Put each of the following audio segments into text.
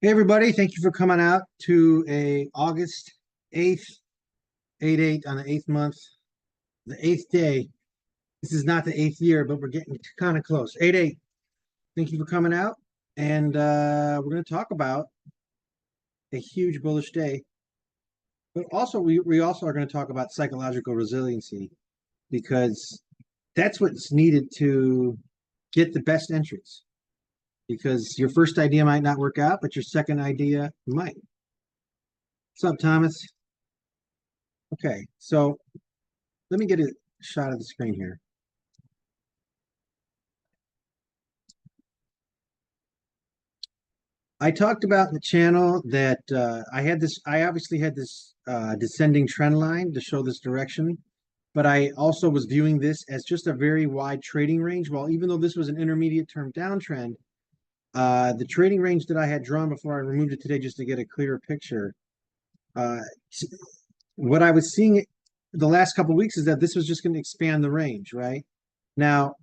Hey everybody, thank you for coming out to a August 8th, 8/8 on the 8th month, the 8th day. This is not the 8th year, but we're getting kind of close. 8/8. Thank you for coming out. And we're going to talk about a huge bullish day. But also we also are going to talk about psychological resiliency because that's what's needed to get the best entries. Because your first idea might not work out, but your second idea might. What's up, Thomas? Okay, so let me get a shot of the screen here. I talked about in the channel that I obviously had this descending trend line to show this direction, but I also was viewing this as just a very wide trading range. While even though this was an intermediate term downtrend, the trading range that I had drawn before I removed it today just to get a clearer picture, uh, what I was seeing the last couple of weeks is that this was just going to expand the range, right? Now,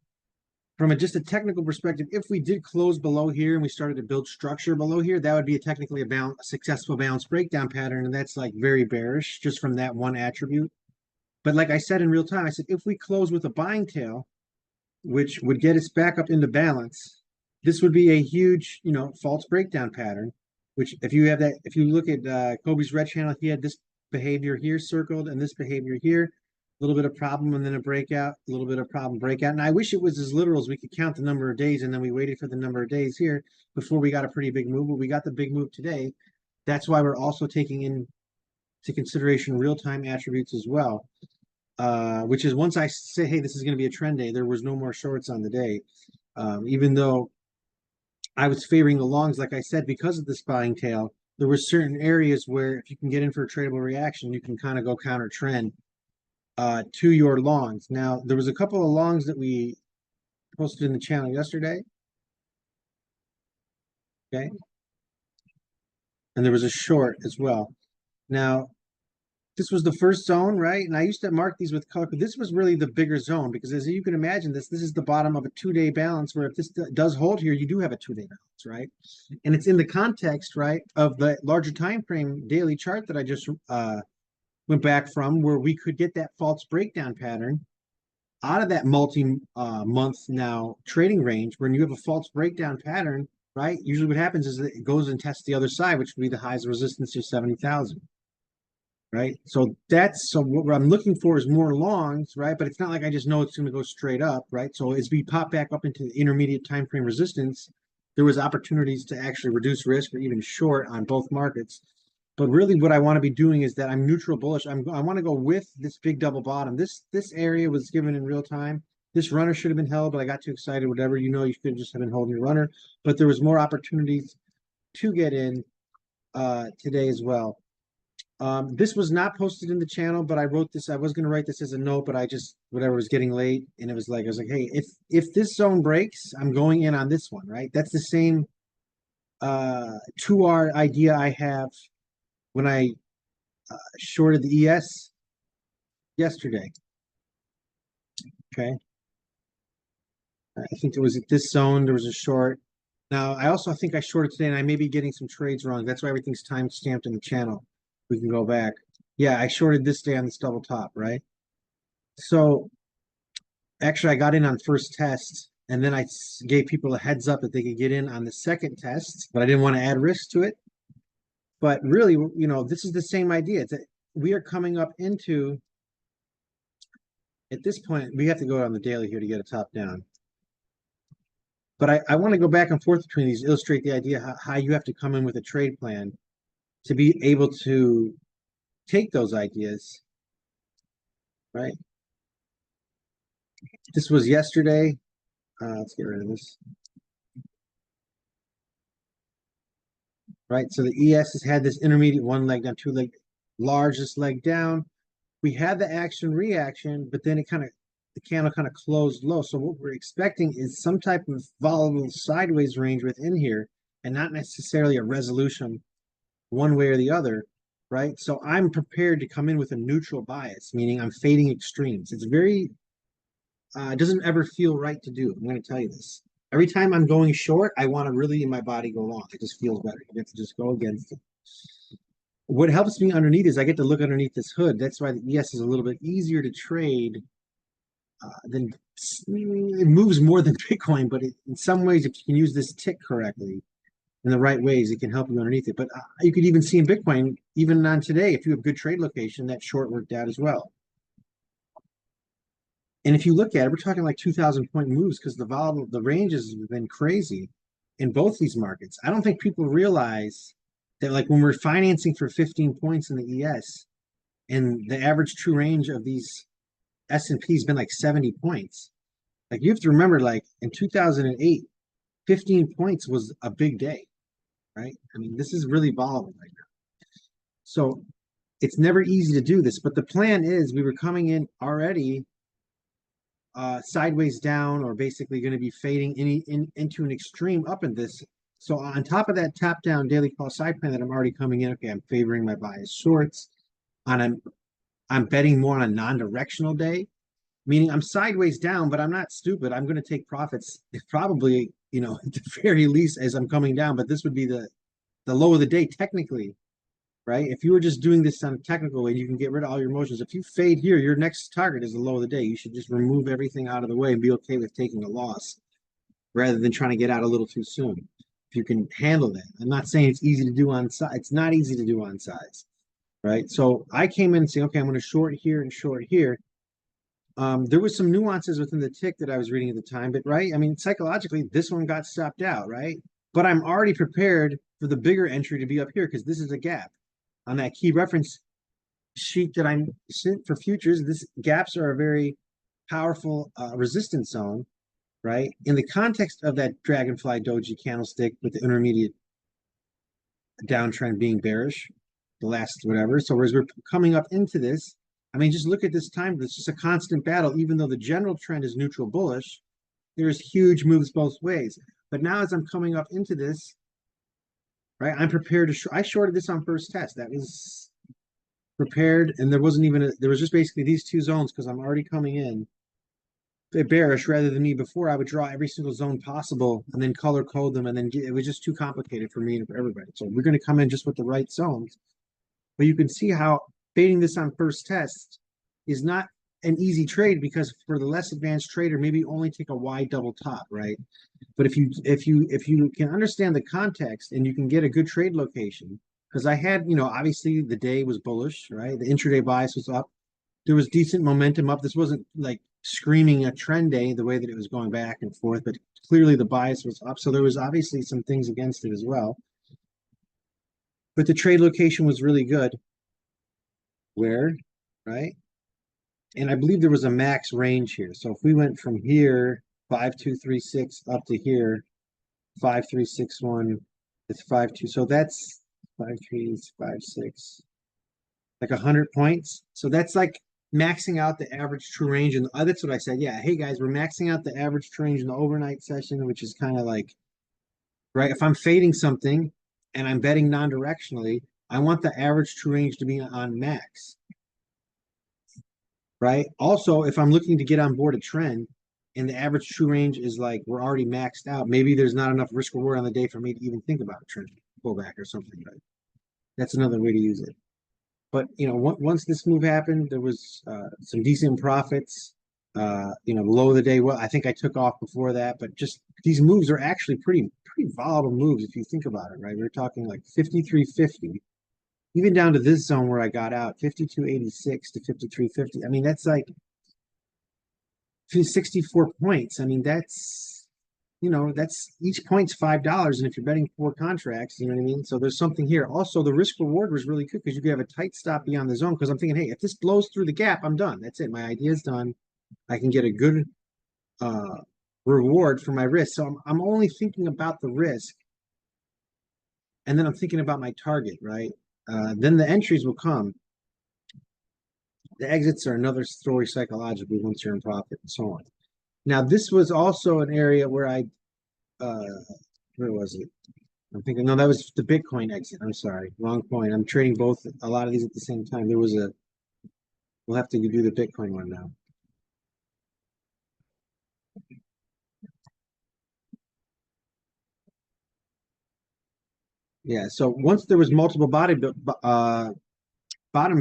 from just a technical perspective, if we did close below here and we started to build structure below here, that would be technically a successful balance breakdown pattern, and that's like very bearish just from that one attribute. But like I said in real time, I said if we close with a buying tail, which would get us back up into balance, this would be a huge, false breakdown pattern. Which, if you have that, if you look at Kobe's red channel, he had this behavior here circled and this behavior here. A little bit of problem and then a breakout, a little bit of problem breakout. And I wish it was as literal as we could count the number of days and then we waited for the number of days here before we got a pretty big move. But we got the big move today. That's why we're also taking into consideration real-time attributes as well. Which is once I say, hey, this is going to be a trend day, there was no more shorts on the day. Even though I was favoring the longs, like I said, because of this buying tail, there were certain areas where if you can get in for a tradable reaction, you can kind of go counter trend to your longs. Now, there was a couple of longs that we posted in the channel yesterday. Okay. And there was a short as well. Now, this was the first zone, right? And I used to mark these with color, but this was really the bigger zone because as you can imagine, this is the bottom of a 2-day balance where if this does hold here, you do have a 2-day balance, right? And it's in the context, right, of the larger time frame daily chart that I just went back from where we could get that false breakdown pattern out of that multi-month now trading range. When you have a false breakdown pattern, right, usually what happens is that it goes and tests the other side, which would be the highs of resistance to 70,000. Right. So what I'm looking for is more longs, right? But it's not like I just know it's going to go straight up, right? So as we pop back up into the intermediate time frame resistance, there was opportunities to actually reduce risk or even short on both markets. But really what I want to be doing is that I'm neutral bullish. I want to go with this big double bottom. This area was given in real time. This runner should have been held, but I got too excited. Whatever, you could just have been holding your runner. But there was more opportunities to get in today as well. This was not posted in the channel, but I wrote this. I was going to write this as a note, but I just, whatever, was getting late. And it was like, I was like, hey, if this zone breaks, I'm going in on this one, right? That's the same 2R idea I have when I shorted the ES yesterday. Okay. I think it was at this zone, there was a short. Now, I also think I shorted today, and I may be getting some trades wrong. That's why everything's time stamped in the channel. We can go back. Yeah, I shorted this day on this double top, right? So actually, I got in on first test, and then I gave people a heads up that they could get in on the second test, but I didn't want to add risk to it. But really, this is the same idea. It's that we are coming up into, at this point, we have to go on the daily here to get a top down. But I want to go back and forth between these, illustrate the idea how you have to come in with a trade plan to be able to take those ideas, right? This was yesterday. Let's get rid of this. Right, so the ES has had this intermediate one leg down, two leg, largest leg down. We had the action reaction, but then the candle kind of closed low. So what we're expecting is some type of volatile sideways range within here, and not necessarily a resolution one way or the other, right? So I'm prepared to come in with a neutral bias, meaning I'm fading extremes. It's very, it doesn't ever feel right to do. I'm going to tell you this. Every time I'm going short, I want to really in my body go long. It just feels better. You get to just go against it. What helps me underneath is I get to look underneath this hood. That's why the ES is a little bit easier to trade than it moves more than Bitcoin, but in some ways, if you can use this tick correctly in the right ways, it can help you underneath it. But you could even see in Bitcoin, even on today, if you have good trade location, that short worked out as well. And if you look at it, we're talking like 2,000 point moves because the ranges have been crazy in both these markets. I don't think people realize that like when we're financing for 15 points in the ES and the average true range of these S&P has been like 70 points. Like you have to remember, like in 2008, 15 points was a big day, right? I mean, this is really volatile right now. So it's never easy to do this, but the plan is we were coming in already sideways down or basically going to be fading into an extreme up in this. So on top of that top down daily call side plan that I'm already coming in, okay, I'm favoring my bias shorts. I'm betting more on a non-directional day, meaning I'm sideways down, but I'm not stupid. I'm going to take profits, probably, at the very least as I'm coming down. But this would be the low of the day technically, right? If you were just doing this on a technical way, you can get rid of all your emotions. If you fade here, your next target is the low of the day. You should just remove everything out of the way and be okay with taking a loss rather than trying to get out a little too soon. If you can handle that. I'm not saying it's easy to do on size. It's not easy to do on size, right? So I came in and saying, okay, I'm going to short here and short here. There was some nuances within the tick that I was reading at the time, but right, I mean, psychologically, this one got stopped out, right? But I'm already prepared for the bigger entry to be up here because this is a gap on that key reference sheet that I'm sent for futures. This gaps are a very powerful resistance zone, right? In the context of that dragonfly doji candlestick with the intermediate downtrend being bearish, the last whatever. So as we're coming up into this, I mean, just look at this time. It's just a constant battle. Even though the general trend is neutral bullish, there's huge moves both ways. But now as I'm coming up into this, right, I'm prepared to I shorted this on first test. That was prepared, and there wasn't even there was just basically these two zones because I'm already coming in bearish rather than me before. I would draw every single zone possible and then color code them, and then it was just too complicated for me and for everybody. So we're going to come in just with the right zones. But you can see how fading this on first test is not an easy trade because for the less advanced trader, maybe only take a wide double top, right? But if you can understand the context and you can get a good trade location, because I had, obviously the day was bullish, right? The intraday bias was up. There was decent momentum up. This wasn't like screaming a trend day the way that it was going back and forth, but clearly the bias was up. So there was obviously some things against it as well. But the trade location was really good. Where, right? And I believe there was a max range here. So if we went from here, 5236 up to here, 5361, it's 52. So that's 5356, like 100 points. So that's like maxing out the average true range. And that's what I said. Yeah, hey guys, we're maxing out the average true range in the overnight session, which is kind of like, right? If I'm fading something and I'm betting non-directionally, I want the average true range to be on max, right? Also, if I'm looking to get on board a trend and the average true range is like we're already maxed out, maybe there's not enough risk reward on the day for me to even think about a trend pullback or something. Right? That's another way to use it. But once this move happened, there was some decent profits. Low of the day. Well, I think I took off before that, but just these moves are actually pretty volatile moves if you think about it, right? We're talking like 53.50, even down to this zone where I got out, 52.86 to 53.50. I mean, that's like 64 points. I mean, that's each point's $5. And if you're betting four contracts, you know what I mean? So there's something here. Also, the risk reward was really good because you could have a tight stop beyond the zone. Because I'm thinking, hey, if this blows through the gap, I'm done. That's it. My idea is done. I can get a good reward for my risk. So I'm only thinking about the risk. And then I'm thinking about my target, right? Then the entries will come. The exits are another story psychologically once you're in profit and so on. Now, this was also an area where where was it? I'm thinking, no, that was the Bitcoin exit. I'm sorry, wrong point. I'm trading both, a lot of these at the same time. We'll have to do the Bitcoin one now. Yeah. So once there was multiple bottom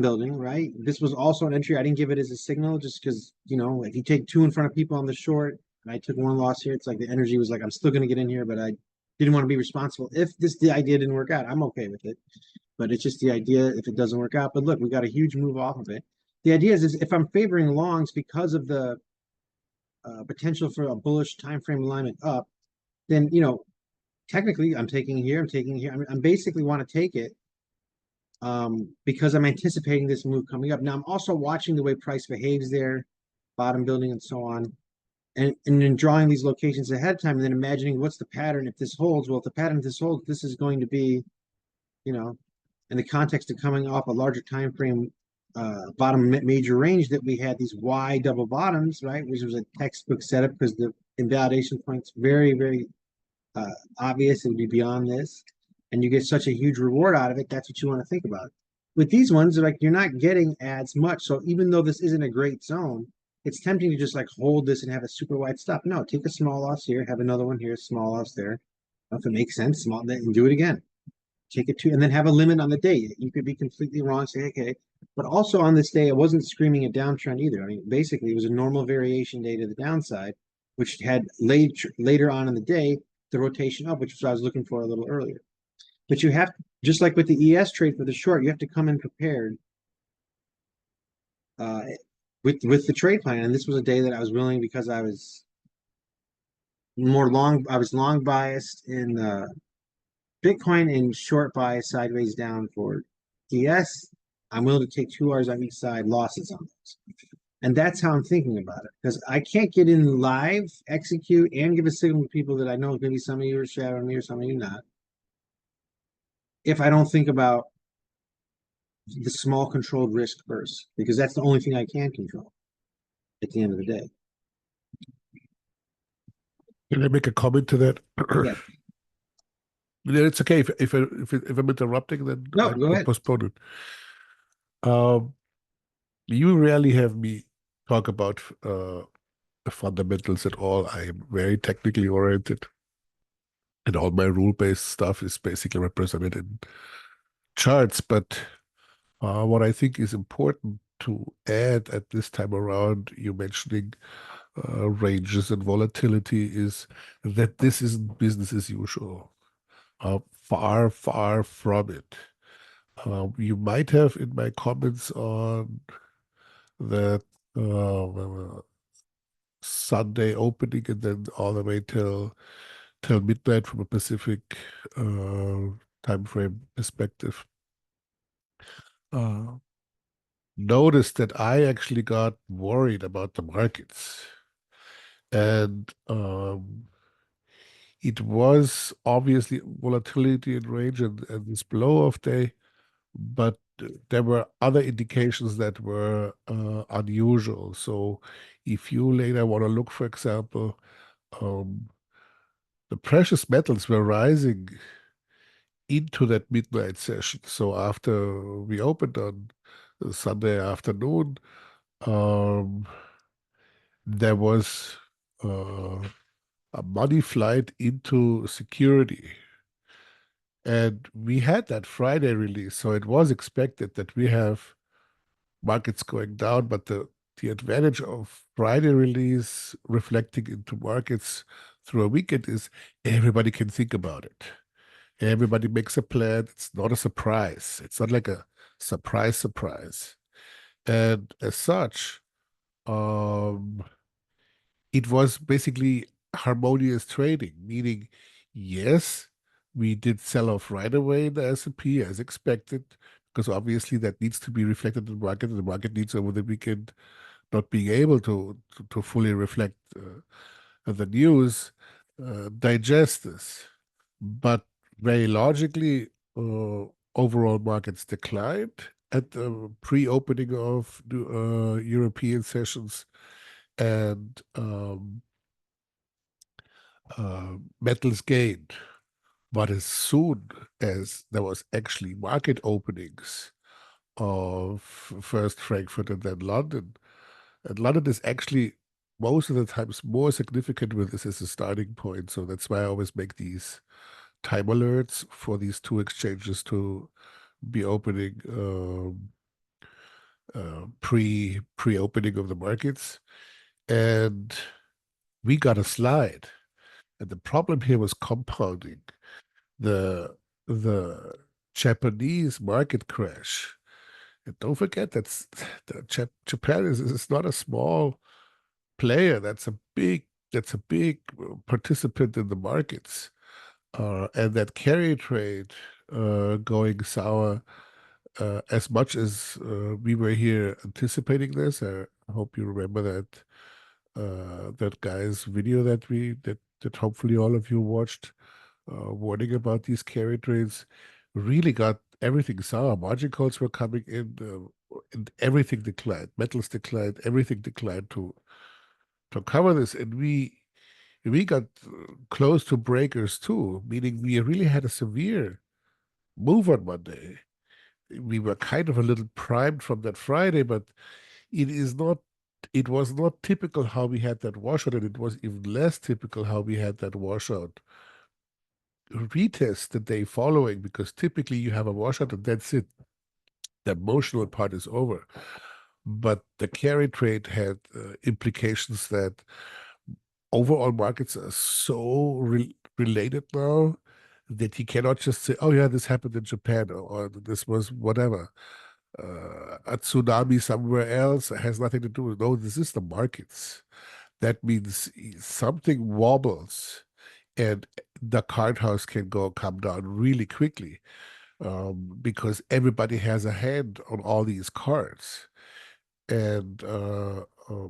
building, right? This was also an entry. I didn't give it as a signal just because, if you take two in front of people on the short and I took one loss here, it's like the energy was like, I'm still going to get in here, but I didn't want to be responsible. If the idea didn't work out, I'm okay with it. But it's just the idea if it doesn't work out. But look, we got a huge move off of it. The idea is if I'm favoring longs because of the potential for a bullish time frame alignment up, then, technically I'm taking here, I'm taking here. I'm basically want to take it because I'm anticipating this move coming up. Now I'm also watching the way price behaves there, bottom building and so on, and then drawing these locations ahead of time and then imagining what's the pattern if this holds. Well, if the pattern if this holds, this is going to be, you know, in the context of coming off a larger time frame bottom major range that we had these Y double bottoms, right, which was a textbook setup because the invalidation point's very, very uh, obvious. It would be beyond this, and you get such a huge reward out of it. That's what you want to think about. With these ones, like you're not getting as much. So even though this isn't a great zone, it's tempting to just like hold this and have a super wide stop. No, take a small loss here, have another one here, small loss there. If it makes sense, small, and do it again. Take it to, and then have a limit on the day. You could be completely wrong, say, okay. But also on this day, it wasn't screaming a downtrend either. I mean, basically, it was a normal variation day to the downside, which had later on in the day the rotation up, which was what I was looking for a little earlier. But you have, just like with the ES trade for the short, you have to come in prepared uh, with the trade plan. And this was a day that I was willing because I was more long. I was long biased in Bitcoin and short bias sideways down for ES. I'm willing to take 2 hours on each side, losses on those. And that's how I'm thinking about it. Because I can't get in live, execute, and give a signal to people that I know maybe some of you are shadowing me or some of you not. If I don't think about the small controlled risk first, because that's the only thing I can control at the end of the day. Can I make a comment to that? Yeah. Yeah, it's okay if I'm interrupting, then No, I go can ahead. postpone it. Um, you rarely have me talk about the fundamentals at all. I am very technically oriented, and all my rule-based stuff is basically represented in charts. But what I think is important to add at this time around, you mentioning ranges and volatility, is that this isn't business as usual. Far, far from it. You might have in my comments on that Sunday opening and then all the way till midnight from a Pacific time frame perspective. Uh, Notice that I actually got worried about the markets, and it was obviously volatility in range and this blow-off day, but there were other indications that were unusual. So if you later want to look, for example, um, the precious metals were rising into that midnight session. So after we opened on Sunday afternoon, um, there was uh, a money flight into security. And we had that Friday release, so it was expected that we have markets going down, but the advantage of Friday release reflecting into markets through a weekend is everybody can think about it. Everybody makes a plan. It's not a surprise. It's not like a surprise. And as such, um, it was basically harmonious trading, meaning, yes, we did sell off right away in the S&P as expected, because obviously that needs to be reflected in the market, and the market needs over the weekend not being able to fully reflect the news, digest this. But very logically, overall markets declined at the pre-opening of the European sessions, and metals gained. But as soon as there was actually market openings of first Frankfurt and then London, and London is actually most of the times more significant with this as a starting point. So that's why I always make these time alerts for these two exchanges to be opening pre-opening of the markets, and we got a slide. And the problem here was compounding. The the Japanese market crash. And don't forget that's Japan is not a small player. That's a big participant in the markets. And that carry trade going sour, as much as we were here anticipating this. I hope you remember that guy's video that hopefully all of you watched, warning about these carry trades. Really got everything sour. Margin calls were coming in, and everything declined. Metals declined. Everything declined to cover this, and we got close to breakers too, meaning we really had a severe move on Monday. We were kind of a little primed from that Friday, but it is not. It was not typical how we had that washout, and it was even less typical how we had that washout retest the day following, because typically you have a washout and that's it. The emotional part is over. But the carry trade had implications that overall markets are so related now that you cannot just say, "Oh yeah, this happened in Japan," or "This was whatever." A tsunami somewhere else has nothing to do with. No, this is the markets. That means something wobbles, and the card house can come down really quickly, because everybody has a hand on all these cards. And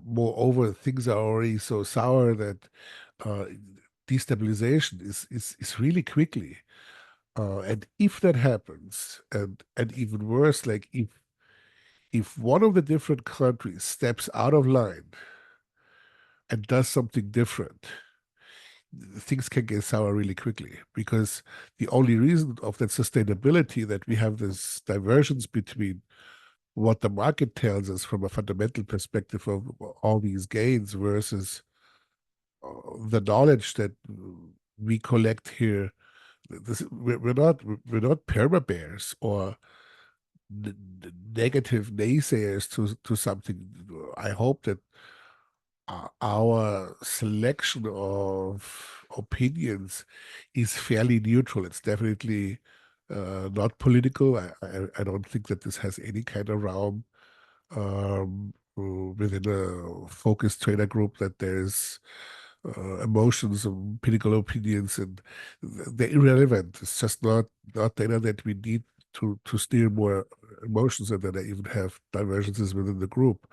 moreover, things are already so sour that uh, destabilization is really quickly. And if that happens, and even worse, like if one of the different countries steps out of line and does something different, things can get sour really quickly, because the only reason of that sustainability, that we have this divergence between what the market tells us from a fundamental perspective of all these gains versus the knowledge that we collect here. We're not perma bears or negative naysayers to something. I hope that our selection of opinions is fairly neutral. It's definitely not political. I don't think that this has any kind of realm within a focused trader group, that there's emotions and political opinions, and they're irrelevant. It's just not data that we need to steer more emotions, and that I even have divergences within the group.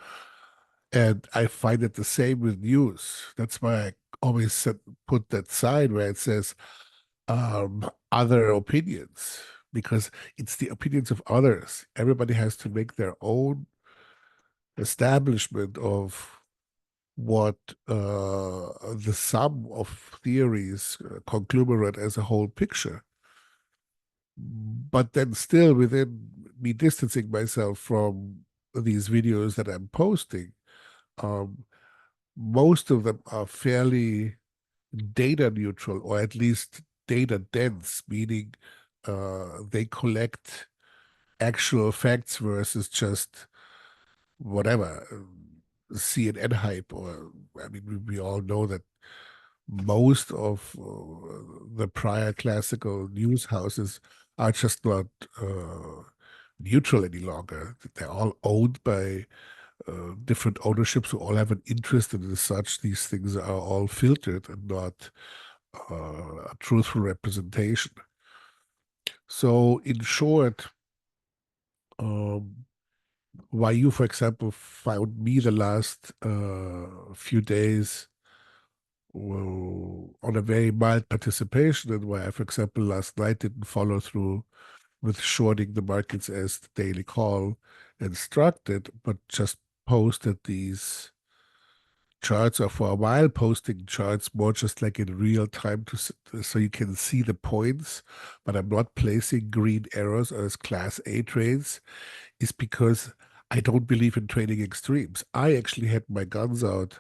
And I find it the same with news. That's why I always put that sign where it says other opinions, because it's the opinions of others. Everybody has to make their own establishment of what the sum of theories conglomerate as a whole picture. But then still, within me distancing myself from these videos that I'm posting, um, most of them are fairly data neutral, or at least data dense, meaning they collect actual facts versus just whatever CNN hype. Or, I mean, we all know that most of the prior classical news houses are just not neutral any longer. They're all owned by different ownerships who all have an interest, and as such, these things are all filtered and not a truthful representation. So, in short, um, why you, for example, found me the last few days on a very mild participation, and why I, for example, last night didn't follow through with shorting the markets as the daily call instructed, but just posted these charts, or for a while posting charts more just like in real time, so you can see the points, but I'm not placing green arrows as class A trades, is because I don't believe in trading extremes. I actually had my guns out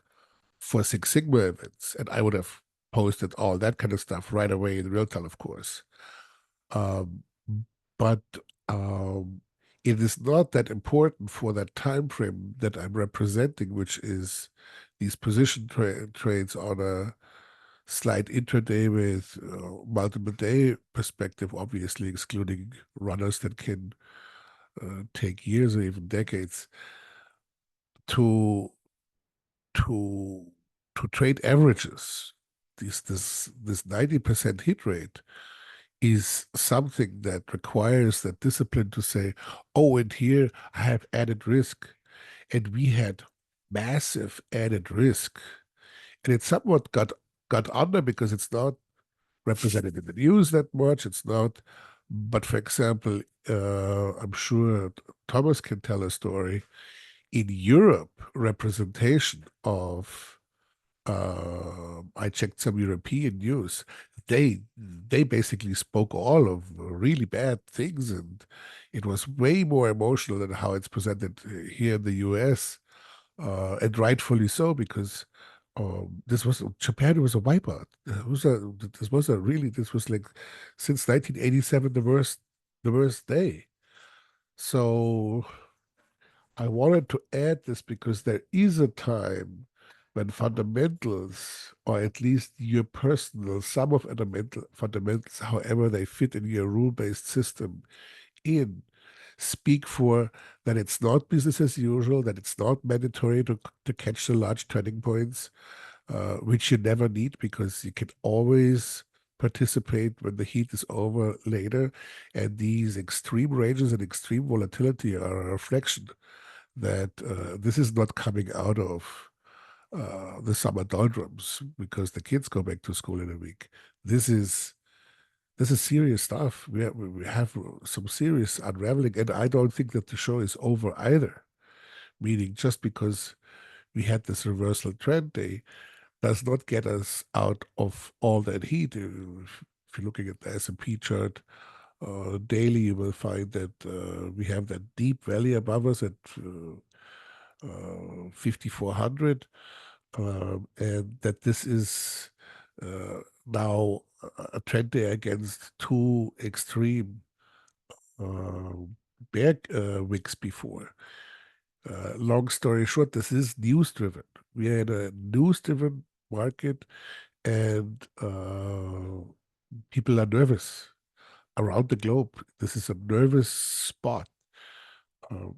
for Six Sigma events, and I would have posted all that kind of stuff right away in real time, of course. Um, but um, it is not that important for that time frame that I'm representing, which is these position trades on a slight intraday with multiple day perspective, obviously excluding runners that can take years or even decades to to to trade averages. This 90% hit rate is something that requires that discipline to say, oh, and here I have added risk. And we had massive added risk. And it somewhat got under because it's not represented in the news that much. It's not. But for example, I'm sure Thomas can tell a story. In Europe, representation of I checked some European news. They basically spoke all of really bad things, and it was way more emotional than how it's presented here in the U.S. And rightfully so, because this was Japan was a wipeout. This was like since 1987 the worst day. So I wanted to add this because there is a time when fundamentals, or at least your personal, some of fundamentals, however they fit in your rule-based system, in speak for that it's not business as usual, that it's not mandatory to catch the large turning points, which you never need because you can always participate when the heat is over later. And these extreme ranges and extreme volatility are a reflection that this is not coming out of the summer doldrums because the kids go back to school in a week. This is serious stuff. We have some serious unraveling, and I don't think that the show is over either. Meaning, just because we had this reversal trend day does not get us out of all that heat. If you're looking at the S&P chart daily, you will find that we have that deep valley above us at 5,400, and that this is now a trend day against two extreme uh, bear wicks before. Long story short, this is news driven. We had a news driven market, and people are nervous around the globe. This is a nervous spot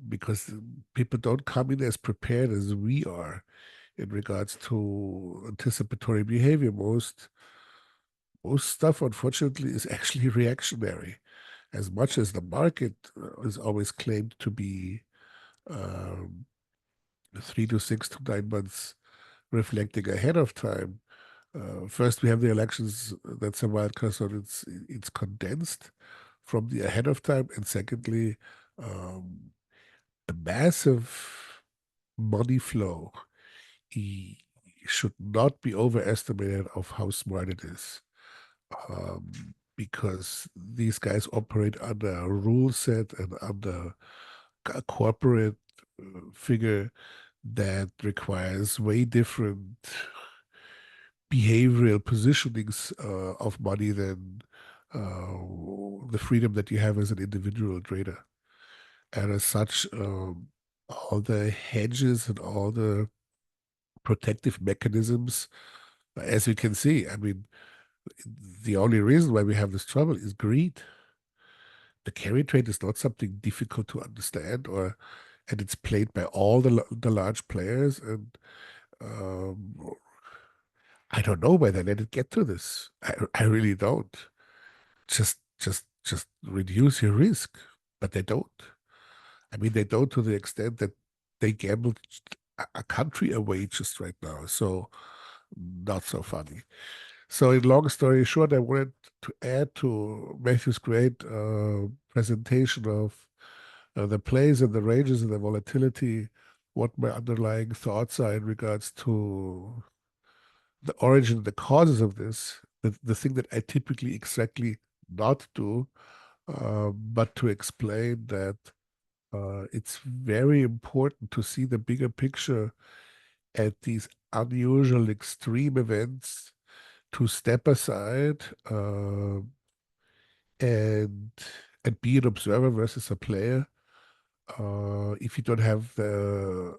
because people don't come in as prepared as we are in regards to anticipatory behavior. Most stuff, unfortunately, is actually reactionary. As much as the market is always claimed to be um, 3 to 6 to 9 months reflecting ahead of time. First, we have the elections. That's a wild card, so it's condensed from the ahead of time, and secondly, um, the massive money flow should not be overestimated of how smart it is, because these guys operate under a rule set and under a corporate figure that requires way different behavioral positionings of money than the freedom that you have as an individual trader. And as such, all the hedges and all the protective mechanisms, as you can see, I mean, the only reason why we have this trouble is greed. The carry trade is not something difficult to understand, and it's played by all the large players, and um, I don't know why they let it get to this. I really don't. Just reduce your risk, but they don't. I mean, they don't to the extent that they gambled a country away just right now. So not so funny. So in long story short, I wanted to add to Matthew's great presentation of the plays and the ranges and the volatility, what my underlying thoughts are in regards to the origin, the causes of this, the thing that I typically exactly not do, but to explain that it's very important to see the bigger picture at these unusual extreme events to step aside and be an observer versus a player. If you don't have uh,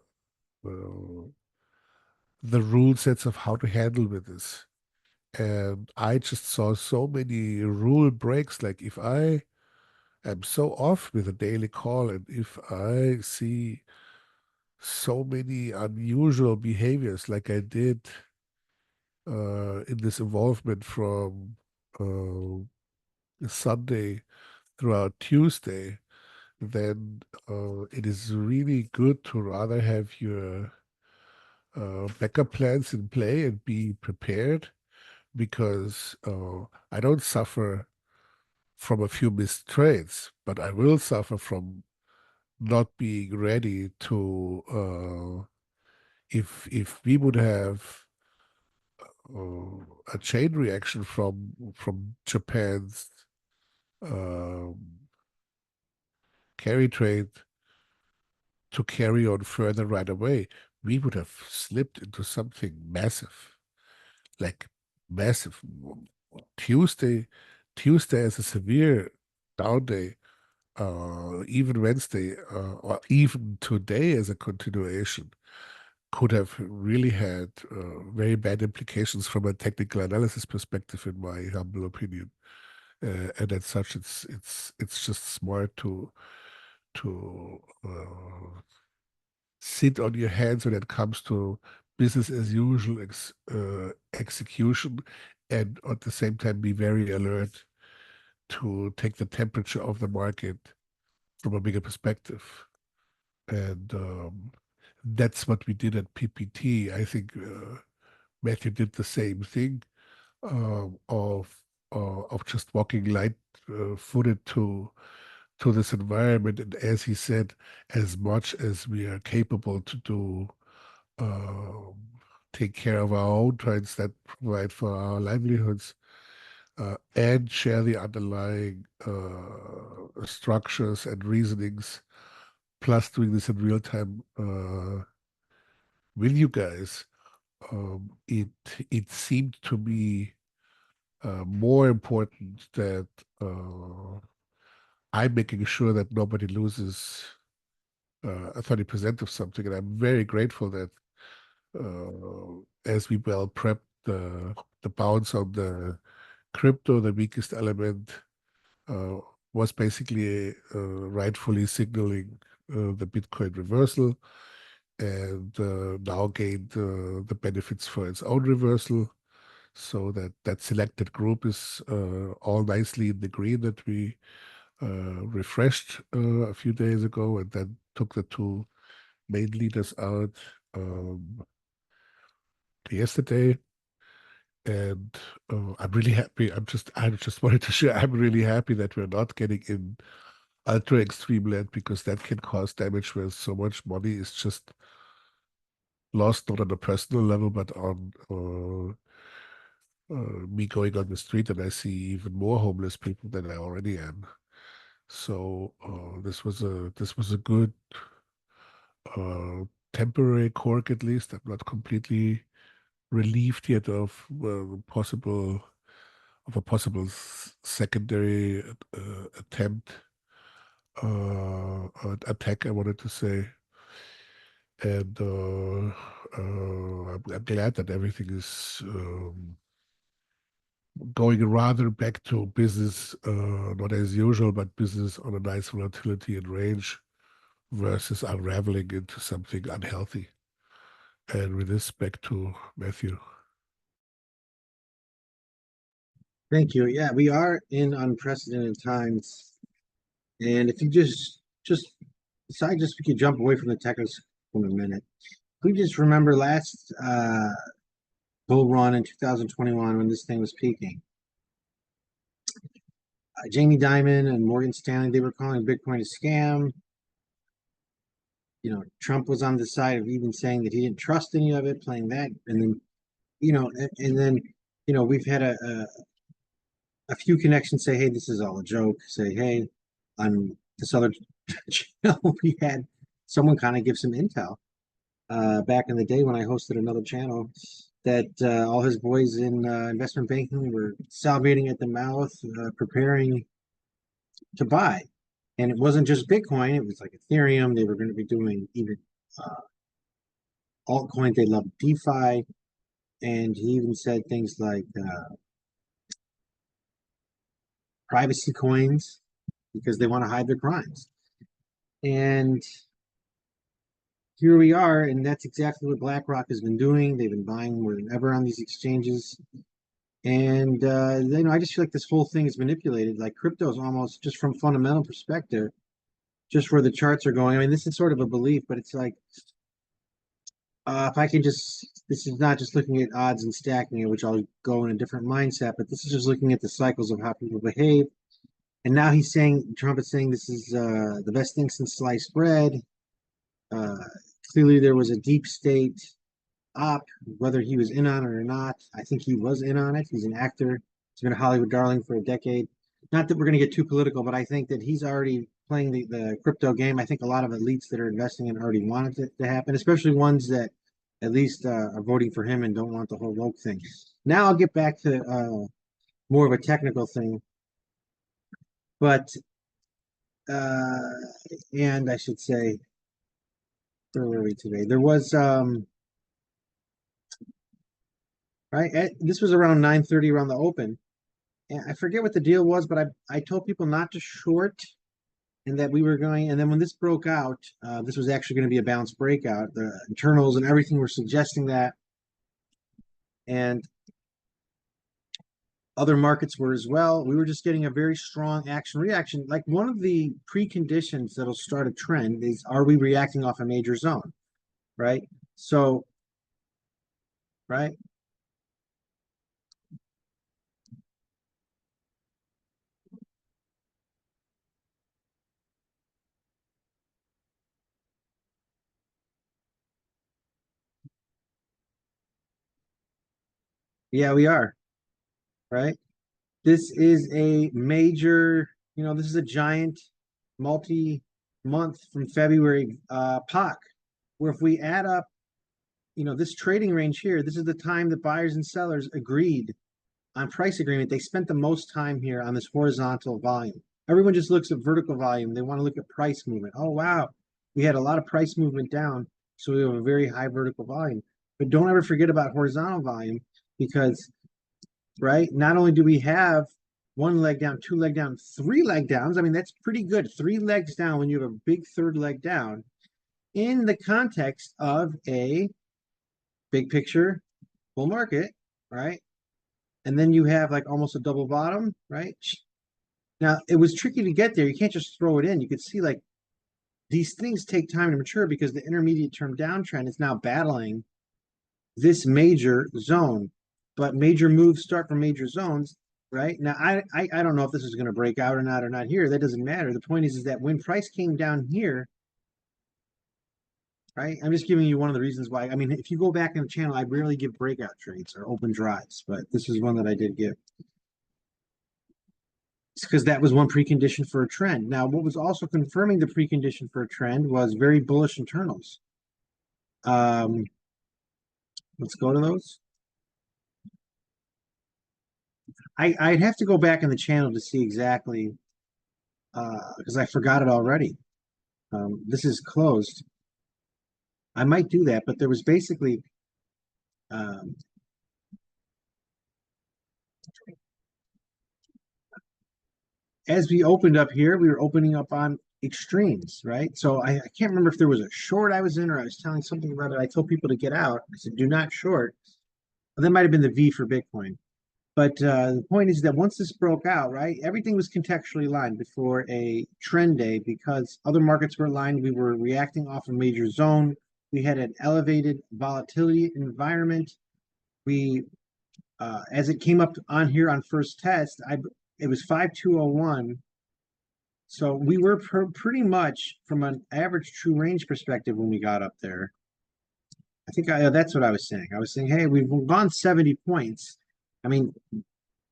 the rule sets of how to handle with this. And I just saw so many rule breaks. Like if I am so off with a daily call, and if I see so many unusual behaviors like I did in this involvement from Sunday throughout Tuesday, then it is really good to rather have your backup plans in play and be prepared, because I don't suffer from a few missed trades, but I will suffer from not being ready to if we would have a chain reaction from Japan's um, carry trade to carry on further right away, we would have slipped into something massive, like massive. Tuesday, Tuesday is a severe down day. Even Wednesday, or even today as a continuation, could have really had very bad implications from a technical analysis perspective, in my humble opinion. And as such, it's just smart to sit on your hands when it comes to business as usual execution, and at the same time be very alert to take the temperature of the market from a bigger perspective. And that's what we did at PPT. I think Matthew did the same thing, of just walking light footed to this environment. And as he said, as much as we are capable to do, um, take care of our own trades that provide for our livelihoods, and share the underlying structures and reasonings, plus doing this in real time with you guys. It seemed to be more important that I'm making sure that nobody loses 30% of something. And I'm very grateful that as we well prepped the bounce on the crypto, the weakest element uh, was basically rightfully signaling the Bitcoin reversal, and now gained the benefits for its own reversal. So that selected group is all nicely in the green that we refreshed a few days ago, and then took the two main leaders out yesterday. And I'm really happy. I just wanted to share. I'm really happy that we're not getting in ultra extreme land, because that can cause damage where so much money is just lost, not on a personal level, but on me going on the street and I see even more homeless people than I already am. So this was a good uh, temporary cork, at least. I'm not completely relieved yet of a possible secondary attempt attack, I wanted to say. And I'm glad that everything is going rather back to business, not as usual, but business on a nice volatility and range, versus unraveling into something unhealthy. And with this, back to Matthew. Thank you. Yeah, we are in unprecedented times. And if you just decide, just we could jump away from the technical for a minute. If we just remember last bull run in 2021 when this thing was peaking. Jamie Dimon and Morgan Stanley, they were calling Bitcoin a scam. Trump was on the side of even saying that he didn't trust any of it, playing that. And then, and then, we've had a few connections say, hey, this is all a joke. Say, hey, on this other channel, we had someone kind of give some intel back in the day when I hosted another channel that all his boys in investment banking were salivating at the mouth, preparing to buy. And it wasn't just Bitcoin, it was like Ethereum. They were going to be doing even uh, altcoins. They love DeFi. And he even said things like privacy coins because they want to hide their crimes. And here we are, and that's exactly what BlackRock has been doing. They've been buying more than ever on these exchanges. And I just feel like this whole thing is manipulated. Like crypto is almost just from fundamental perspective, just where the charts are going. I mean, this is sort of a belief, but it's like if I can just, this is not just looking at odds and stacking it, which I'll go in a different mindset, but this is just looking at the cycles of how people behave. And now he's saying, Trump is saying this is the best thing since sliced bread. Uh, Clearly, there was a deep state op, whether he was in on it or not. I think he was in on it. He's an actor. He's been a Hollywood darling for a decade. Not that we're going to get too political, but I think that he's already playing the crypto game. I think a lot of elites that are investing in already want it to happen, especially ones that at least are voting for him and don't want the whole woke thing. Now I'll get back to more of a technical thing, but uh, and I should say, where were we today? There was right. This was around 9:30 around the open, and I forget what the deal was, but I told people not to short, and that we were going. And then when this broke out, this was actually going to be a bounce breakout. The internals and everything were suggesting that, and other markets were as well. We were just getting a very strong action reaction. Like one of the preconditions that'll start a trend is, are we reacting off a major zone, right? So, right. Yeah, we are, right? This is a major, this is a giant multi-month from February POC, where if we add up, this trading range here, this is the time that buyers and sellers agreed on price agreement. They spent the most time here on this horizontal volume. Everyone just looks at vertical volume. They want to look at price movement. Oh, wow. We had a lot of price movement down, so we have a very high vertical volume. But don't ever forget about horizontal volume because, right, not only do we have one leg down, two leg down, three leg downs. I mean, that's pretty good. Three legs down when you have a big third leg down in the context of a big picture bull market, right? And then you have like almost a double bottom, right? Now it was tricky to get there. You can't just throw it in. You could see like these things take time to mature because the intermediate term downtrend is now battling this major zone. But major moves start from major zones, right? Now I don't know if this is going to break out or not here. That doesn't matter. The point is that when price came down here, right? I'm just giving you one of the reasons why. I mean, if you go back in the channel, I rarely give breakout trades or open drives, but this is one that I did give. It's because that was one precondition for a trend. Now, what was also confirming the precondition for a trend was very bullish internals. Um, let's go to those. I'd have to go back in the channel to see exactly because I forgot it already. This is closed. I might do that, but there was basically um, as we opened up here, we were opening up on extremes, right? So I can't remember if there was a short I was in or I was telling something about it. I told people to get out. I said, do not short. Well, that might have been the V for Bitcoin. But the point is that once this broke out, right, everything was contextually aligned before a trend day because other markets were aligned. We were reacting off a major zone. We had an elevated volatility environment. We, as it came up on here on first test, it was 5201. So we were pretty much from an average true range perspective when we got up there. I think that's what I was saying. I was saying, hey, we've gone 70 points. I mean,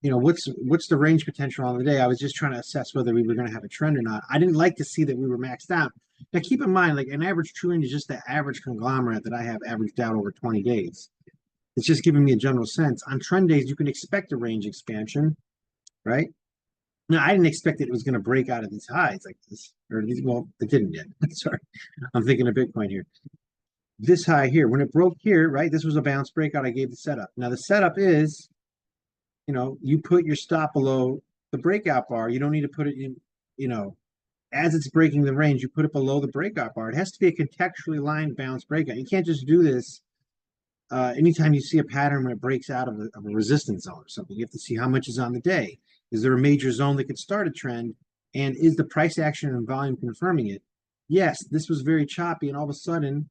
what's the range potential on the day? I was just trying to assess whether we were going to have a trend or not. I didn't like to see that we were maxed out. Now, keep in mind, like an average true range is just the average conglomerate that I have averaged out over 20 days. It's just giving me a general sense. On trend days, you can expect a range expansion, right? Now, I didn't expect it was going to break out of these highs like this, or these, well, it didn't yet. Sorry, I'm thinking of Bitcoin here. This high here, when it broke here, right? This was a bounce breakout. I gave the setup. Now the setup is, you put your stop below the breakout bar. You don't need to put it in, as it's breaking the range, you put it below the breakout bar. It has to be a contextually aligned bounce breakout. You can't just do this anytime you see a pattern when it breaks out of a resistance zone or something. You have to see how much is on the day. Is there a major zone that could start a trend? And is the price action and volume confirming it? Yes, this was very choppy, and all of a sudden,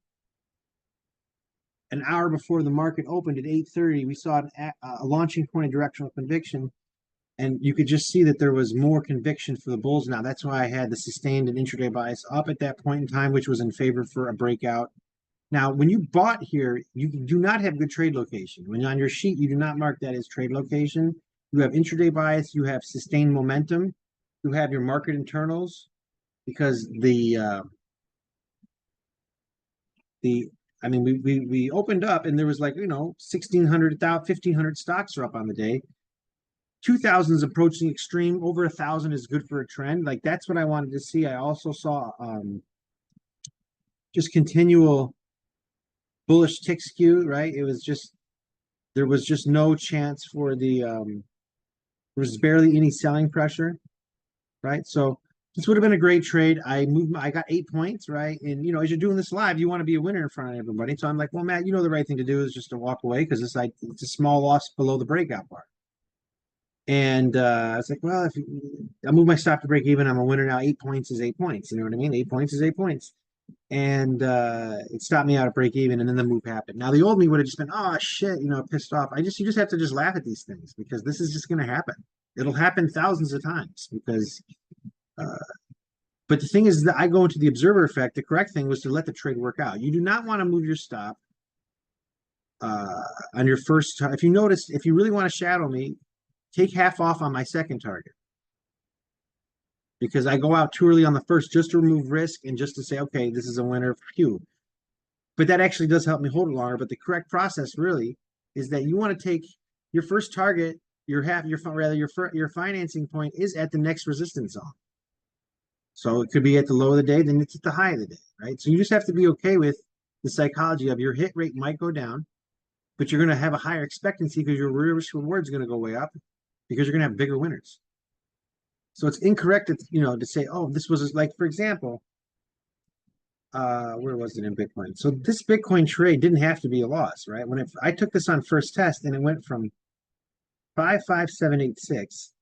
an hour before the market opened at 8:30, we saw a launching point of directional conviction, and you could just see that there was more conviction for the bulls now. That's why I had the sustained and intraday bias up at that point in time, which was in favor for a breakout. Now, when you bought here, you do not have good trade location. When on your sheet, you do not mark that as trade location. You have intraday bias, you have sustained momentum, you have your market internals, because we opened up and there was 1,600, 1,500 stocks are up on the day. 2,000 is approaching extreme. Over 1,000 is good for a trend. Like, that's what I wanted to see. I also saw just continual bullish tick skew, right? There was just no chance for there was barely any selling pressure, right? So this would have been a great trade. I got 8 points, right? And as you're doing this live, you want to be a winner in front of everybody. So I'm like, well, Matt, the right thing to do is just to walk away, because it's a small loss below the breakout bar. And I was like, well, I move my stop to break even, I'm a winner now. 8 points is 8 points. You know what I mean? 8 points is 8 points. And it stopped me out at break even, and then the move happened. Now the old me would have just been, oh shit, pissed off. You just have to just laugh at these things, because this is just going to happen. It'll happen thousands of times, because but the thing is that I go into the observer effect. The correct thing was to let the trade work out. You do not want to move your stop on your first. If you notice, if you really want to shadow me, take half off on my second target, because I go out too early on the first just to remove risk and just to say, okay, this is a winner for you. But that actually does help me hold it longer. But the correct process really is that you want to take your first target, your financing point is at the next resistance zone. So it could be at the low of the day, then it's at the high of the day, right? So you just have to be okay with the psychology of your hit rate might go down, but you're going to have a higher expectancy because your risk reward is going to go way up, because you're going to have bigger winners. So it's incorrect to say, oh, this was like, for example, where was it in Bitcoin? So this Bitcoin trade didn't have to be a loss, right? I took this on first test, and it went from 55786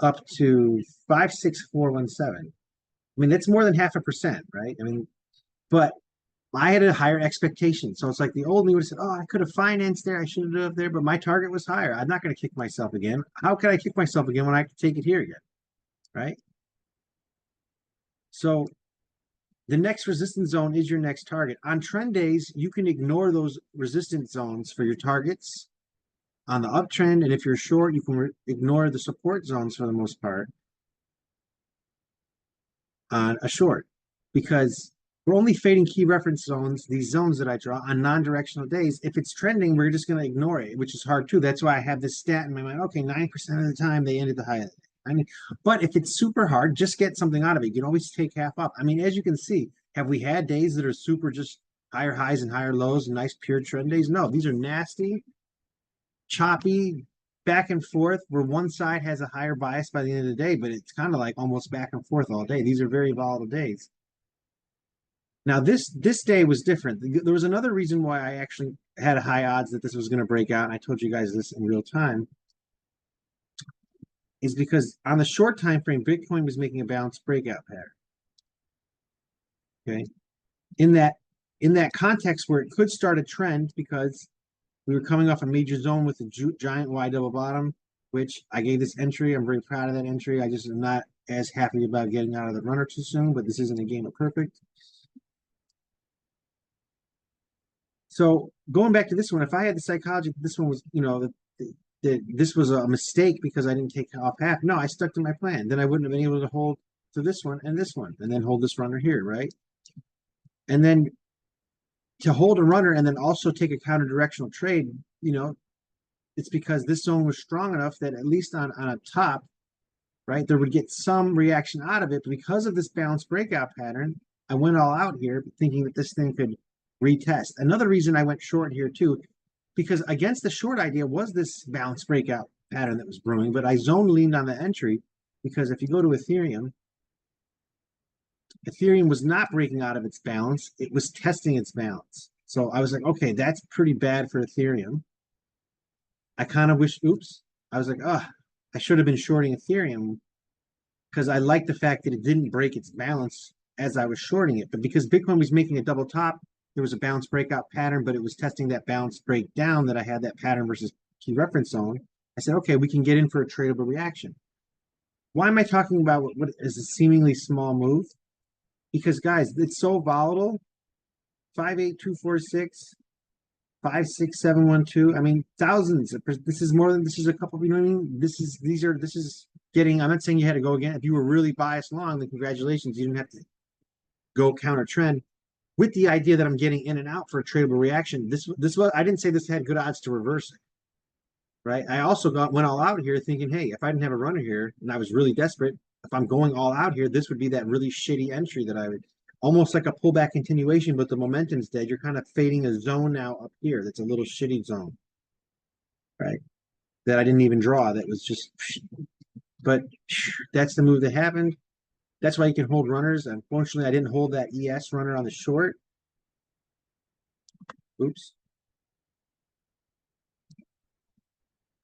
up to 56417. I mean, that's more than 0.5%, right? I mean, but I had a higher expectation. So it's like the old me would have said, oh, I could have financed there, I should have done it there, but my target was higher. I'm not going to kick myself again. How can I kick myself again when I can take it here again, right? So the next resistance zone is your next target. On trend days, you can ignore those resistance zones for your targets on the uptrend, and if you're short, you can ignore the support zones for the most part on a short, because we're only fading key reference zones, these zones that I draw, on non-directional days. If it's trending, we're just going to ignore it, which is hard too. That's why I have this stat in my mind. Okay, 9% of the time they ended the high of the day. I mean, but if it's super hard, just get something out of it. You can always take half up. I mean, as you can see, have we had days that are super just higher highs and higher lows and nice pure trend days? No, these are nasty, choppy, back and forth, where one side has a higher bias by the end of the day, but it's kind of like almost back and forth all day. These are very volatile days. Now, this day was different. There was another reason why I actually had high odds that this was going to break out, and I told you guys this in real time, is because on the short time frame, Bitcoin was making a balanced breakout pattern. Okay, in that context where it could start a trend, because we were coming off a major zone with a giant Y double bottom, which I gave this entry. I'm very proud of that entry. I just am not as happy about getting out of the runner too soon, but this isn't a game of perfect. So going back to this one, if I had the psychology, this one was, this was a mistake because I didn't take off half. No, I stuck to my plan. Then I wouldn't have been able to hold to this one, and then hold this runner here, right? And then to hold a runner and then also take a counter directional trade, it's because this zone was strong enough that at least on a top, right, there would get some reaction out of it. But because of this balanced breakout pattern, I went all out here thinking that this thing could retest. Another reason I went short here too, because against the short idea was this balanced breakout pattern that was brewing, but I zone leaned on the entry because if you go to Ethereum was not breaking out of its balance. It was testing its balance. So I was like, okay, that's pretty bad for Ethereum. I kind of wish, I was like, I should have been shorting Ethereum because I like the fact that it didn't break its balance as I was shorting it. But because Bitcoin was making a double top, there was a bounce breakout pattern, but it was testing that bounce breakdown that I had that pattern versus key reference zone. I said, okay, we can get in for a tradable reaction. Why am I talking about what is a seemingly small move? Because guys, it's so volatile. 58246, 56712. I mean, thousands. This is more than this is a couple. You know what I mean? This is getting. I'm not saying you had to go again. If you were really biased long, then congratulations. You didn't have to go counter trend. With the idea that I'm getting in and out for a tradable reaction. This was. I didn't say this had good odds to reverse it. Right. I also went all out here thinking, hey, if I didn't have a runner here and I was really desperate, if I'm going all out here, this would be that really shitty entry that I would almost like a pullback continuation, but the momentum's dead. You're kind of fading a zone now up here. That's a little shitty zone, right? That I didn't even draw. That was just, but that's the move that happened. That's why you can hold runners. Unfortunately, I didn't hold that ES runner on the short. Oops.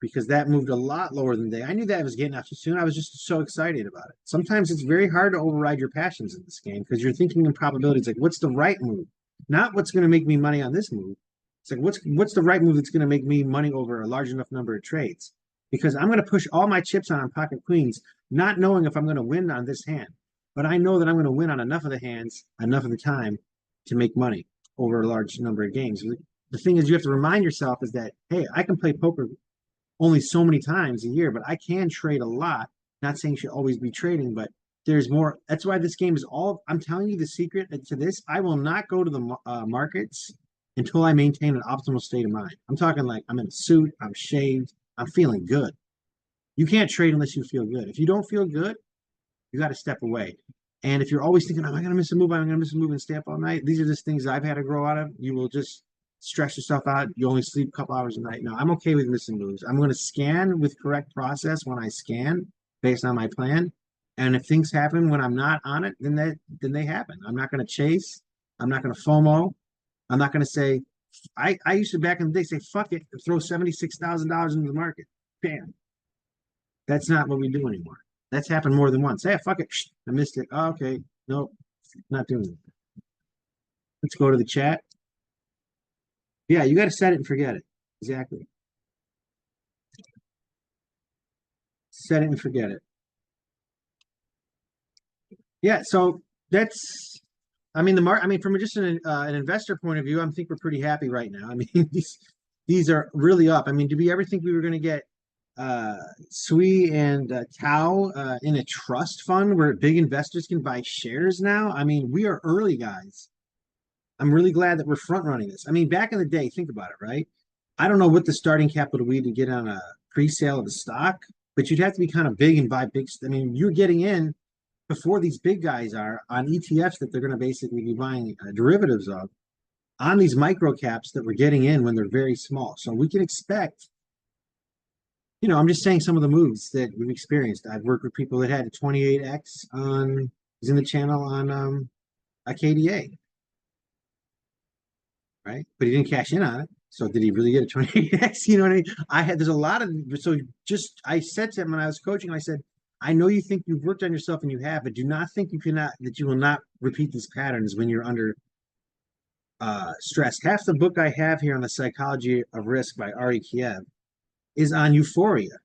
Because that moved a lot lower than day. I knew that was getting out too soon. I was just so excited about it. Sometimes it's very hard to override your passions in this game because you're thinking in probabilities like, what's the right move? Not what's going to make me money on this move. It's like, what's the right move that's going to make me money over a large enough number of trades? Because I'm going to push all my chips on pocket queens, not knowing if I'm going to win on this hand. But I know that I'm going to win on enough of the hands, enough of the time to make money over a large number of games. The thing is, you have to remind yourself is that, hey, I can play poker only so many times a year, but I can trade a lot. Not saying you should always be trading, but there's more. That's why this game is all. I'm telling you the secret to this. I will not go to the markets until I maintain an optimal state of mind. I'm talking like I'm in a suit, I'm shaved, I'm feeling good. You can't trade unless you feel good. If you don't feel good, you got to step away. And if you're always thinking, am I going to miss a move? Am I going to miss a move and stay up all night? These are just things I've had to grow out of. You will just stress yourself out. You only sleep a couple hours a night. No, I'm okay with missing moves. I'm going to scan with correct process when I scan based on my plan. And if things happen when I'm not on it, then they happen. I'm not going to chase. I'm not going to FOMO. I'm not going to say, I used to back in the day say, fuck it, throw $76,000 into the market. Bam. That's not what we do anymore. That's happened more than once. Hey, fuck it. I missed it. Oh, okay. Nope. Not doing it. Let's go to the chat. Yeah, you got to set it and forget it. Exactly. Set it and forget it. Yeah, so that's, I mean, from just an investor point of view, I think we're pretty happy right now. I mean, these are really up. I mean, did we ever think we were going to get SUI and Tau in a trust fund where big investors can buy shares now? I mean, we are early guys. I'm really glad that we're front running this. I mean, back in the day, think about it, right? I don't know what the starting capital would be to get on a pre-sale of a stock, but you'd have to be kind of big and buy big. I mean, you're getting in before these big guys are on ETFs that they're going to basically be buying derivatives of on these micro caps that we're getting in when they're very small. So we can expect, I'm just saying some of the moves that we've experienced. I've worked with people that had a 28x on, he's in the channel on a KDA. Right? But he didn't cash in on it. So did he really get a 28x? You know what I mean? There's a lot of, I said to him when I was coaching, I said, I know you think you've worked on yourself and you have, but do not think that you will not repeat these patterns when you're under stress. Half the book I have here on the psychology of risk by Ari Kiev is on Euphoria.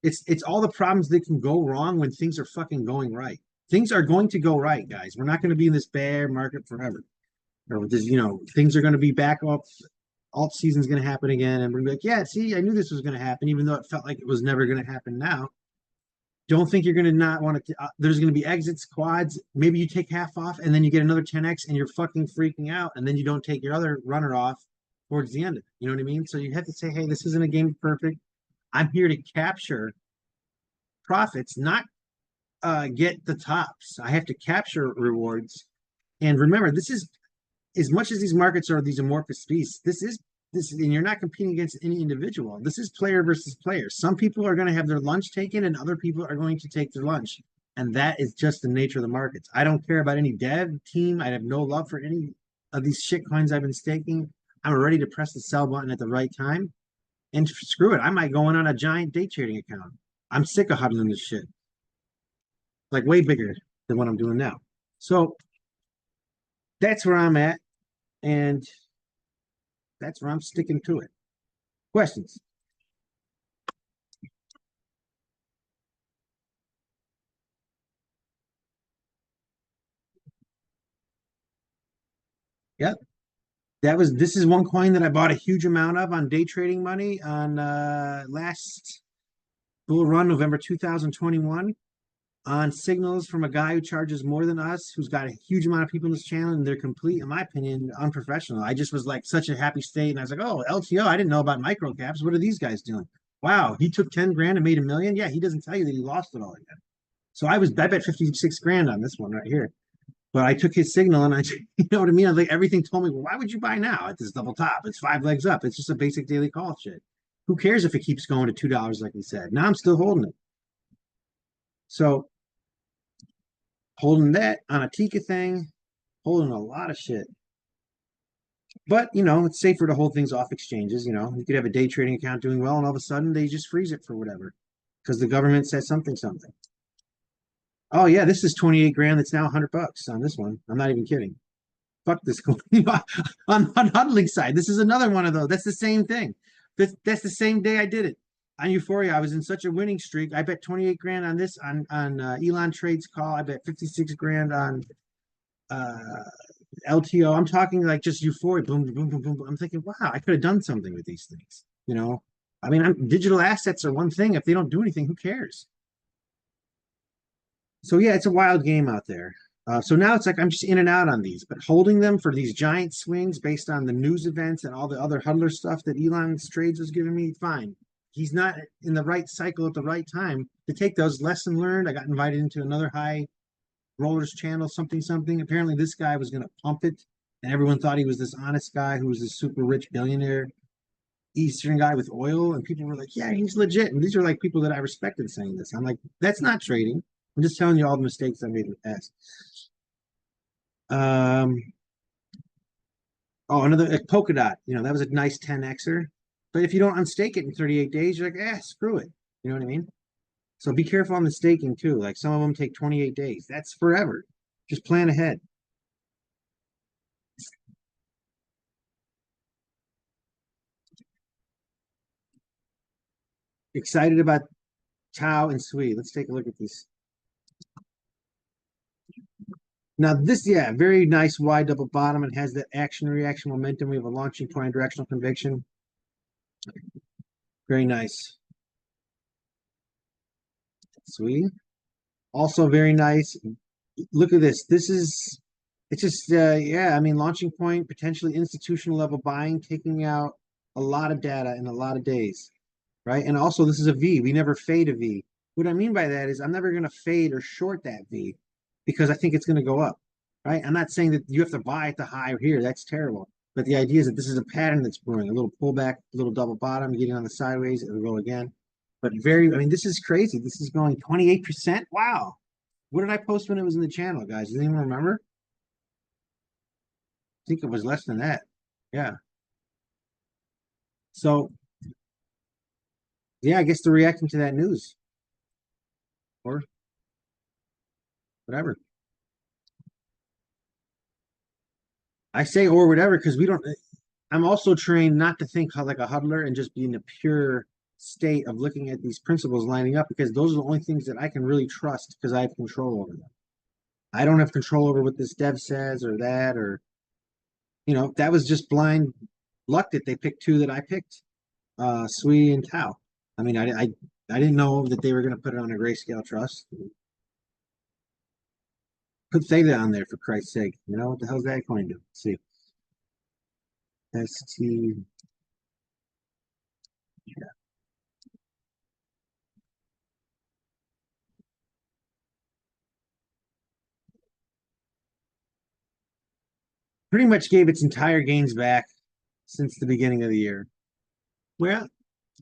It's all the problems that can go wrong when things are fucking going right. Things are going to go right, guys. We're not going to be in this bear market forever. Or just, things are going to be back up. Alt season's going to happen again. And we're going to be like, yeah, see, I knew this was going to happen, even though it felt like it was never going to happen now. don't think you're going to not want to. There's going to be exits, quads. Maybe you take half off and then you get another 10x and you're fucking freaking out. And then you don't take your other runner off towards the end of it. You know what I mean? So you have to say, hey, this isn't a game of perfect. I'm here to capture profits, not get the tops. I have to capture rewards. And remember, this is as much as these markets are these amorphous beasts, and you're not competing against any individual. This is player versus player. Some people are going to have their lunch taken, and other people are going to take their lunch. And that is just the nature of the markets. I don't care about any dev team. I have no love for any of these shit coins I've been staking. I'm ready to press the sell button at the right time. And screw it. I might go in on a giant day trading account. I'm sick of huddling this shit. Like way bigger than what I'm doing now. So that's where I'm at. And that's where I'm sticking to it. Questions? Yep. This is one coin that I bought a huge amount of on day trading money on last bull run, November 2021, on signals from a guy who charges more than us, who's got a huge amount of people in this channel, and they're complete, in my opinion, unprofessional. I just was like such a happy state, and I was like, oh, LTO, I didn't know about micro caps. What are these guys doing? Wow, he took 10 grand and made $1 million. Yeah, he doesn't tell you that he lost it all again. So I bet 56 grand on this one right here. But I took his signal and you know what I mean? I like everything told me, well, why would you buy now at this double top? It's 5 legs up. It's just a basic daily call shit. Who cares if it keeps going to $2, like we said? Now I'm still holding it. So holding that on a Tika thing, holding a lot of shit. But it's safer to hold things off exchanges. You could have a day trading account doing well, and all of a sudden they just freeze it for whatever because the government says something. Oh yeah, this is 28 grand. That's now $100 on this one. I'm not even kidding. Fuck this coin. on huddling side, this is another one of those. That's the same thing. That's the same day I did it on Euphoria. I was in such a winning streak. I bet 28 grand on this on Elon Trades call. I bet 56 grand on LTO. I'm talking like just Euphoria. Boom, boom, boom, boom, boom. I'm thinking, wow, I could have done something with these things. I mean, digital assets are one thing. If they don't do anything, who cares? So yeah, it's a wild game out there. So now it's like I'm just in and out on these, but holding them for these giant swings based on the news events and all the other huddler stuff that Elon's trades was giving me, fine. He's not in the right cycle at the right time to take those. Lesson learned. I got invited into another high rollers channel, something, something. Apparently this guy was going to pump it, and everyone thought he was this honest guy who was this super rich billionaire Eastern guy with oil, and people were like, yeah, he's legit. And these are like people that I respected saying this. I'm like, that's not trading. I'm just telling you all the mistakes I made in the past. Oh, another polka dot. That was a nice 10xer. But if you don't unstake it in 38 days, you're like, screw it. You know what I mean? So be careful on the staking too. Like some of them take 28 days. That's forever. Just plan ahead. Excited about Tau and Sui. Let's take a look at these. Now this, yeah, very nice wide double bottom. It has that action reaction momentum. We have a launching point directional conviction. Very nice. Sweet. Also very nice. Look at this. It's just, yeah, I mean, launching point, potentially institutional level buying, taking out a lot of data in a lot of days, right? And also this is a V. We never fade a V. What I mean by that is I'm never going to fade or short that V because I think it's going to go up, right? I'm not saying that you have to buy at the high here. That's terrible. But the idea is that this is a pattern that's brewing, a little pullback, a little double bottom, getting on the sideways, it'll go again. But I mean, this is crazy. This is going 28%. Wow. What did I post when it was in the channel, guys? Does anyone remember? I think it was less than that. Yeah. So, yeah, I guess they're reacting to that news or whatever. I say or whatever because we don't. I'm also trained not to think like a huddler and just be in a pure state of looking at these principles lining up because those are the only things that I can really trust because I have control over them. I don't have control over what this dev says or that or that was just blind luck that they picked two that I picked, Sui and Tau. I mean, I didn't know that they were going to put it on a grayscale trust. Put theta on there for Christ's sake. You know what the hell's that coin do? Let's see. ST. Pretty much gave its entire gains back since the beginning of the year. Well,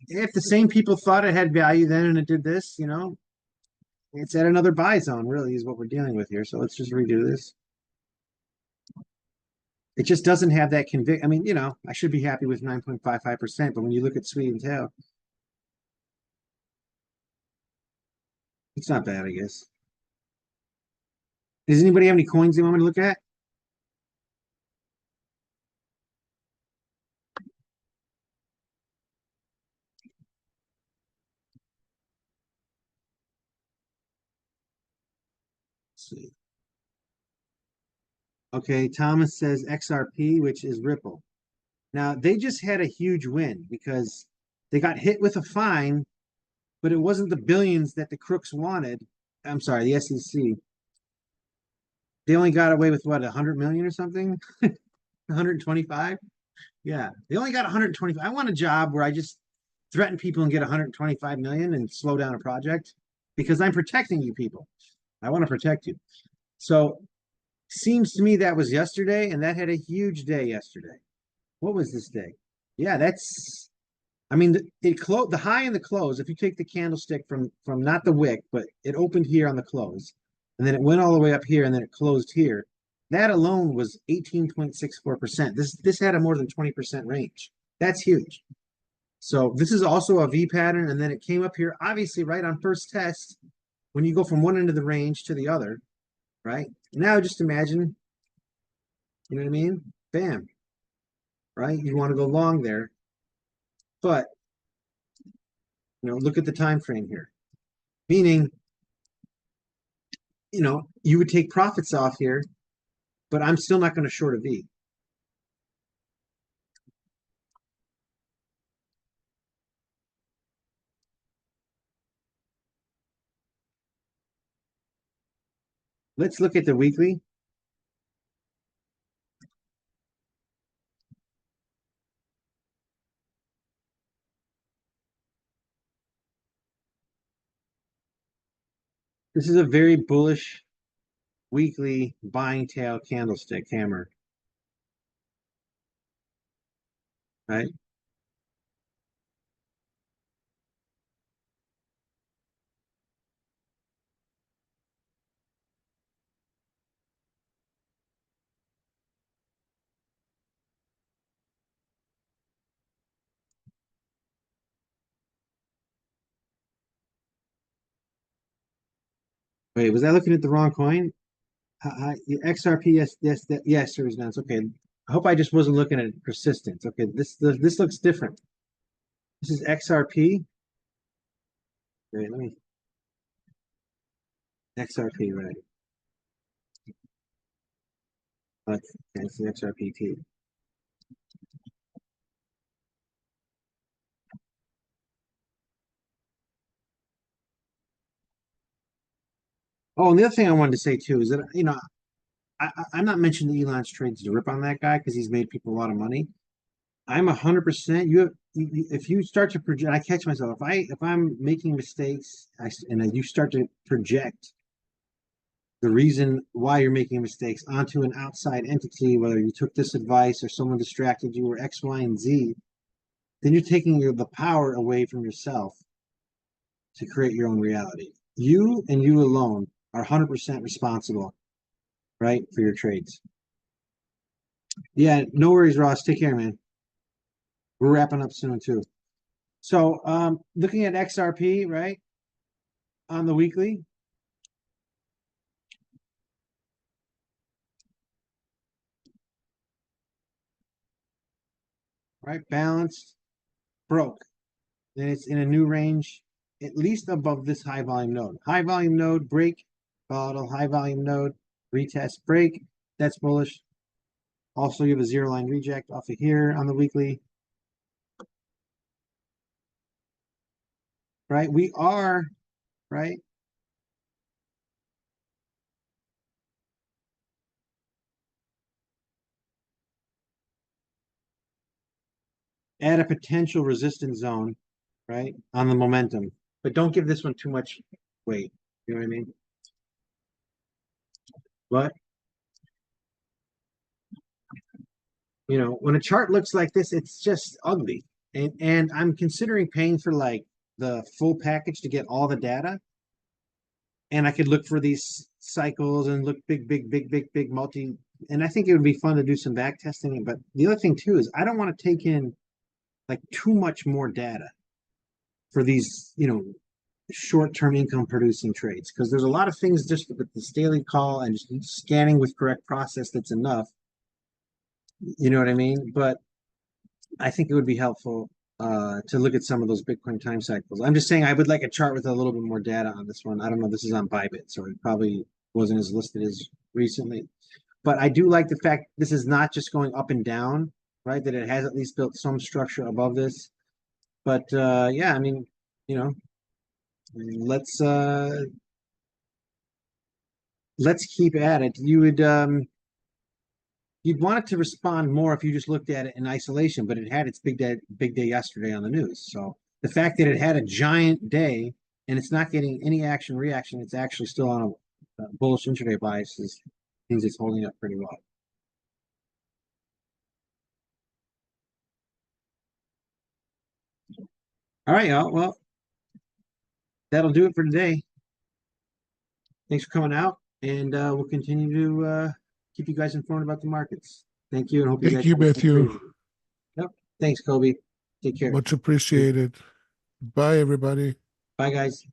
if the same people thought it had value then and it did this, you know, it's at another buy zone, really, is what we're dealing with here. So let's just redo this. It just doesn't have that convict. I mean, you know, I should be happy with 9.55%, but when you look at sweet and tail, it's not bad, I guess. Does anybody have any coins they want me to look at? Let's see. Okay, Thomas says XRP, which is Ripple. Now, they just had a huge win because they got hit with a fine, but it wasn't the billions that the crooks wanted. I'm sorry, the SEC. They only got away with what, 100 million or something? 125? Yeah, they only got 125. I want a job where I just threaten people and get 125 million and slow down a project because I'm protecting you people. I want to protect you. So, seems to me that was yesterday, and that had a huge day yesterday. What was this day? Yeah, that's. I mean, it closed the high and the close. If you take the candlestick from not the wick, but it opened here on the close, and then it went all the way up here, and then it closed here. That alone was 18.64%. This had a more than 20% range. That's huge. So this is also a V pattern, and then it came up here, obviously, right on first test. When you go from one end of the range to the other, right? Now just imagine, you know what I mean? Bam, right? You want to go long there, but you know, look at the time frame here. Meaning, you know, you would take profits off here, but I'm still not going to short a V. Let's look at the weekly. This is a very bullish weekly buying tail candlestick hammer, right? Wait, was I looking at the wrong coin? XRP, yes, there was none. Okay. I hope I just wasn't looking at persistence. Okay, this looks different. This is XRP. Wait, let me XRP, right? It's the XRPT. Oh, and the other thing I wanted to say too is that you know I'm not mentioning Elon's trades to rip on that guy because he's made people a lot of money. I'm 100%. If you start to project, I catch myself if I'm making mistakes, and you start to project the reason why you're making mistakes onto an outside entity, whether you took this advice or someone distracted you or X, Y, and Z, then you're taking the power away from yourself to create your own reality. You and you alone are 100% responsible, right, for your trades. Yeah, no worries, Ross. Take care, man. We're wrapping up soon too. So, looking at XRP, right, on the weekly, right, balanced, broke. Then it's in a new range, at least above this high volume node. High volume node, break, volatile, high volume node, retest, break. That's bullish. Also, you have a zero line reject off of here on the weekly. right? We are, right? At a potential resistance zone, right? On the momentum, but don't give this one too much weight. You know what I mean? But you know, when a chart looks like this, it's just ugly. And I'm considering paying for like the full package to get all the data. And I could look for these cycles and look big multi. And I think it would be fun to do some back testing. But the other thing too is I don't want to take in like too much more data for these, you know, short-term income producing trades because there's a lot of things just with this daily call and just scanning with correct process that's enough. You know what I mean? But I think it would be helpful to look at some of those Bitcoin time cycles. I'm just saying I would like a chart with a little bit more data on this one. I don't know. This is on Bybit, so it probably wasn't as listed as recently. But I do like the fact this is not just going up and down, right? That it has at least built some structure above this. But yeah, I mean, you know, let's let's keep at it. You'd want it to respond more if you just looked at it in isolation, but it had its big day yesterday on the news. So the fact that it had a giant day and it's not getting any action reaction, it's actually still on a bullish intraday bias means it's holding up pretty well. All right, y'all. Well, that'll do it for today. Thanks for coming out, and we'll continue to keep you guys informed about the markets. Thank you, and hope you Thank guys you, have a great Matthew. trading. Yep. Thanks, Kobe. Take care. Much appreciated. Bye, everybody. Bye, guys.